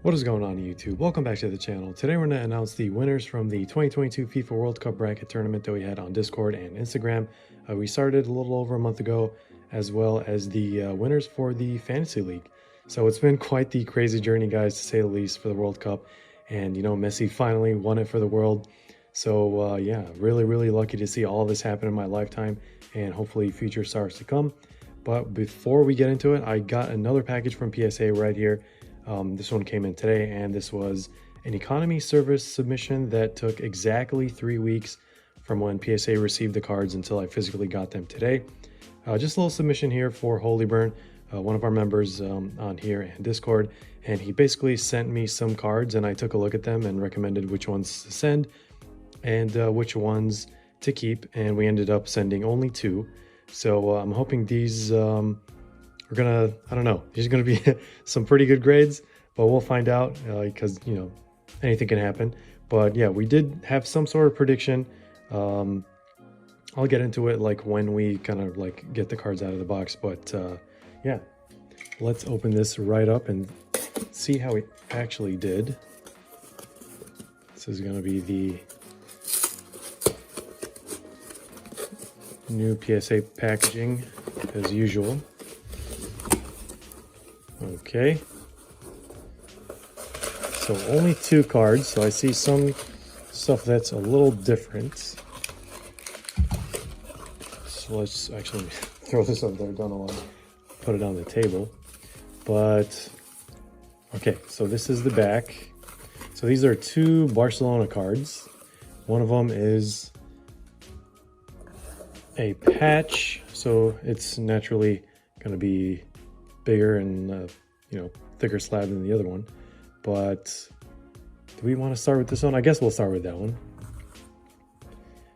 What is going on YouTube? Welcome back to the channel. Today we're going to announce the winners from the 2022 FIFA World Cup bracket tournament that we had on Discord and Instagram. We started a little over a month ago, as well as the winners for the Fantasy League. So it's been quite the crazy journey, guys, to say the least, for the World Cup. And, you know, Messi finally won it for the world. So, yeah, really lucky to see all this happen in my lifetime and hopefully future stars to come. But before we get into it, I got another package from PSA right here. This one came in today, and this was an economy service submission that took exactly 3 weeks from when PSA received the cards until I physically got them today. Just a little submission here for Holyburn, one of our members on here and Discord, and he basically sent me some cards and I took a look at them and recommended which ones to send and which ones to keep, and we ended up sending only 2. So I'm hoping these we're gonna, I don't know, these are gonna be some pretty good grades, but we'll find out because, you know, anything can happen. But yeah, we did have some sort of prediction. I'll get into it like when we kind of like get the cards out of the box. But yeah, let's open this right up and see how we actually did. This is gonna be the new PSA packaging as usual. Okay, so only 2 cards, so I see some stuff that's a little different. So let's actually throw this up there, don't want to put it on the table. But, okay, so this is the back. So these are 2 Barcelona cards. One of them is a patch, so it's naturally going to be bigger and you know, thicker slab than the other one. But do we want to start with this one? I guess we'll start with that one.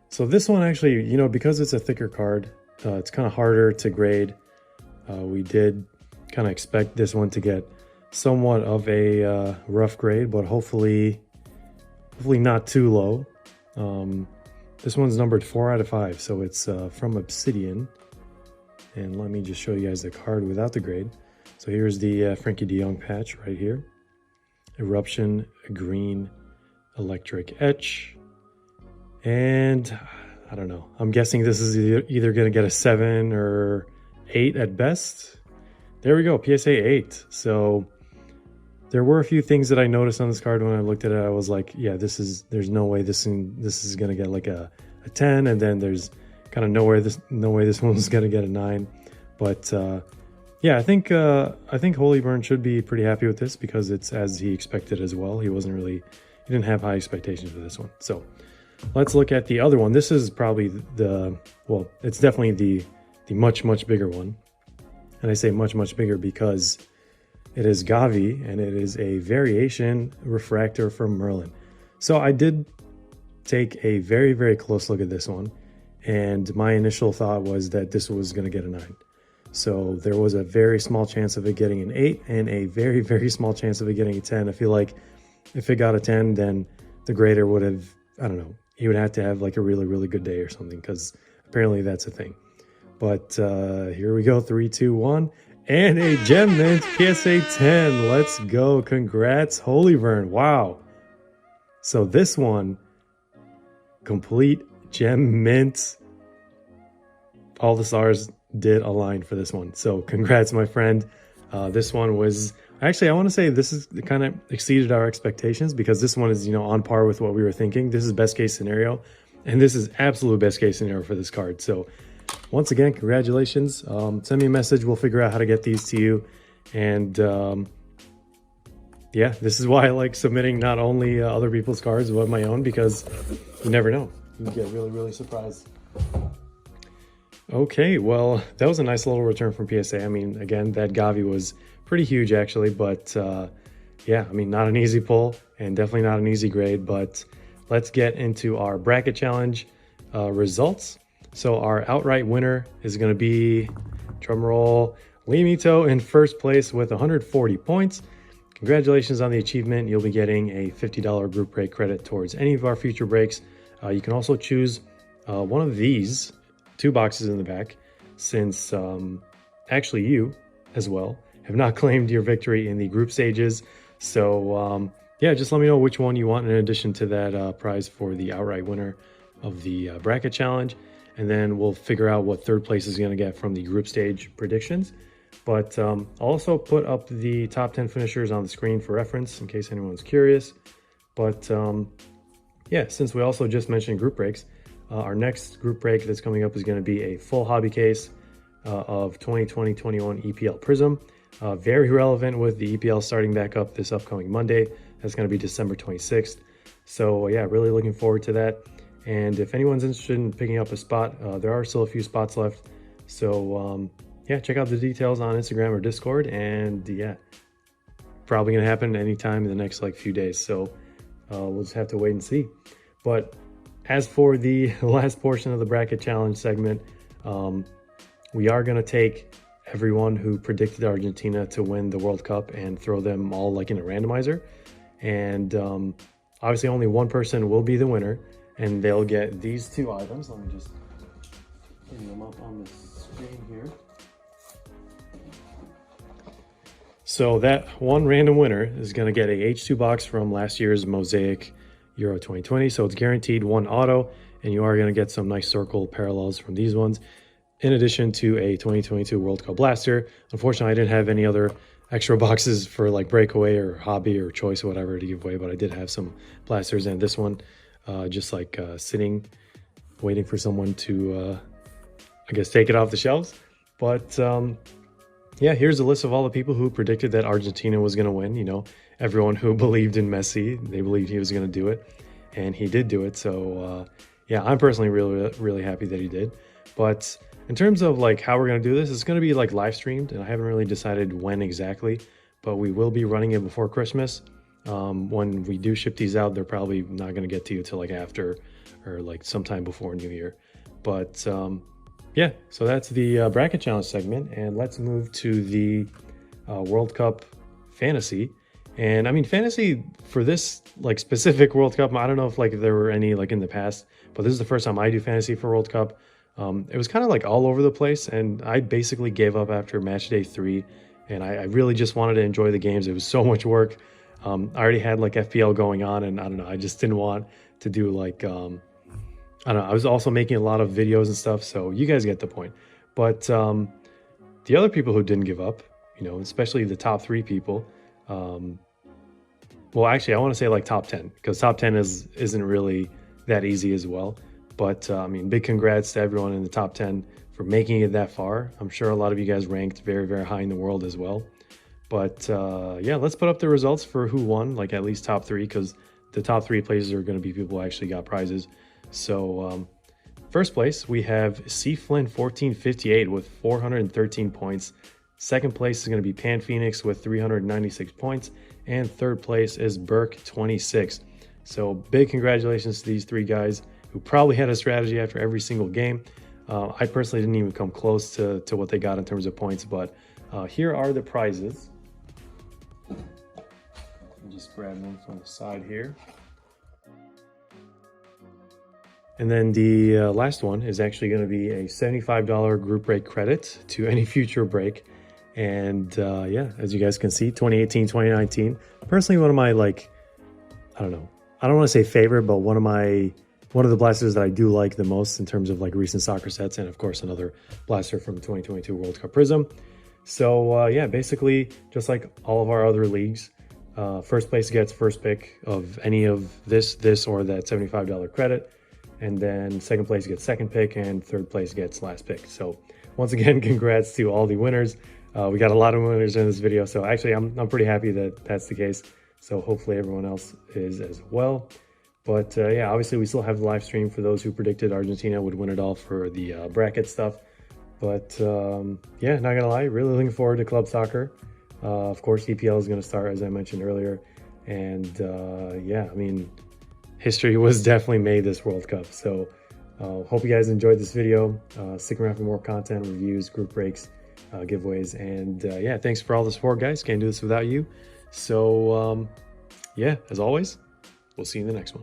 So this one actually, you know, because it's a thicker card, it's kind of harder to grade. We did kind of expect this one to get somewhat of a rough grade, but hopefully not too low. This one's numbered 4 out of 5, so it's from Obsidian. And let me just show you guys the card without the grade. So here's the Frankie de Jong patch right here. Eruption green electric etch. And I don't know. I'm guessing this is either going to get a 7 or 8 at best. There we go, PSA 8. So there were a few things that I noticed on this card when I looked at it. I was like, yeah, there's no way this is going to get like a 10, and then there's kind of no way this one's gonna get a 9. But yeah, I think Holyburn should be pretty happy with this because it's as he expected as well. He didn't have high expectations for this one. So let's look at the other one. This is probably well, it's definitely the much bigger one. And I say much bigger because it is Gavi and it is a variation refractor from Merlin. So I did take a very close look at this one. And my initial thought was that this was going to get a 9. So there was a very small chance of it getting an 8 and a very small chance of it getting a 10. I feel like if it got a 10, then the grader would have, I don't know, he would have to have like a really good day or something, because apparently that's a thing. But here we go, 3, 2, 1. And a Gem Mint PSA 10. Let's go. Congrats, Holyburn. Wow. So this one, complete Gem Mint. All the stars did align for this one. So congrats, my friend. This one was actually, I want to say this is kind of exceeded our expectations, because this one is, you know, on par with what we were thinking. This is best case scenario, and this is absolute best case scenario for this card. So once again, congratulations. Send me a message. We'll figure out how to get these to you. And yeah, this is why I like submitting not only other people's cards, but my own, because you never know. You get really surprised. Okay, well, that was a nice little return from PSA. I mean, again, that Gavi was pretty huge actually, but yeah, I mean, not an easy pull and definitely not an easy grade. But let's get into our bracket challenge results. So our outright winner is going to be, drumroll, Limito in first place with 140 points. Congratulations on the achievement. You'll be getting a $50 group break credit towards any of our future breaks. You can also choose one of these 2 boxes in the back, since actually you as well have not claimed your victory in the group stages. So yeah, just let me know which one you want in addition to that prize for the outright winner of the bracket challenge. And then we'll figure out what third place is going to get from the group stage predictions. But I'll also put up the top 10 finishers on the screen for reference in case anyone's curious. But yeah, since we also just mentioned group breaks, our next group break that's coming up is going to be a full hobby case of 2020-21 EPL Prizm. Very relevant with the EPL starting back up this upcoming Monday. That's going to be December 26th. So yeah, really looking forward to that. And if anyone's interested in picking up a spot, there are still a few spots left. So yeah, check out the details on Instagram or Discord. And yeah, probably going to happen anytime in the next like few days. So we'll just have to wait and see. But as for the last portion of the bracket challenge segment, we are going to take everyone who predicted Argentina to win the World Cup and throw them all like in a randomizer. And obviously only one person will be the winner, and they'll get these two items. Let me just bring them up on the screen here. So that one random winner is going to get a H2 box from last year's Mosaic Euro 2020. So it's guaranteed one auto, and you are going to get some nice circle parallels from these ones, in addition to a 2022 World Cup blaster. Unfortunately, I didn't have any other extra boxes for like Breakaway or Hobby or Choice or whatever to give away, but I did have some blasters, and this one just like sitting, waiting for someone to, I guess, take it off the shelves. But yeah, here's a list of all the people who predicted that Argentina was going to win. You know, everyone who believed in Messi, they believed he was going to do it, and he did do it. So yeah, I'm personally really happy that he did. But in terms of like how we're going to do this, it's going to be like live streamed, and I haven't really decided when exactly, but we will be running it before Christmas. When we do ship these out, they're probably not going to get to you till like after or like sometime before New Year. But yeah, so that's the bracket challenge segment, and let's move to the World Cup fantasy. And I mean, fantasy for this like specific World Cup, I don't know if like there were any like in the past, but this is the first time I do fantasy for World Cup. It was kind of like all over the place, and I basically gave up after match day 3, and I really just wanted to enjoy the games. It was so much work. I already had like FPL going on, and I don't know, I just didn't want to do like, I don't know, I was also making a lot of videos and stuff, so you guys get the point. But the other people who didn't give up, you know, especially the top 3 people, well, actually, I want to say like top 10, because top 10 isn't really that easy as well. But I mean, big congrats to everyone in the top 10 for making it that far. I'm sure a lot of you guys ranked very, very high in the world as well. But yeah, let's put up the results for who won, like at least top 3, because the top 3 places are going to be people who actually got prizes. So first place, we have C Flynn 1458 with 413 points. Second place is going to be Pan Phoenix with 396 points. And third place is Burke 26. So big congratulations to these 3 guys who probably had a strategy after every single game. I personally didn't even come close to what they got in terms of points, but here are the prizes. Just grab them from the side here. And then the last one is actually going to be a $75 group break credit to any future break. And yeah, as you guys can see, 2018, 2019, personally one of my, like, I don't know, I don't want to say favorite, but one of the blasters that I do like the most in terms of like recent soccer sets, and of course another blaster from 2022 World Cup Prizm. So yeah, basically just like all of our other leagues, first place gets first pick of any of this or that $75 credit, and then second place gets second pick, and third place gets last pick. So once again, congrats to all the winners. We got a lot of winners in this video, so actually I'm pretty happy that that's the case. So hopefully everyone else is as well. But yeah, obviously we still have the live stream for those who predicted Argentina would win it all for the bracket stuff. But yeah, not gonna lie, really looking forward to club soccer. Of course, EPL is gonna start, as I mentioned earlier. And yeah, I mean, history was definitely made this World Cup. So hope you guys enjoyed this video. Stick around for more content, reviews, group breaks, giveaways. And yeah, thanks for all the support, guys. Can't do this without you. So yeah, as always, we'll see you in the next one.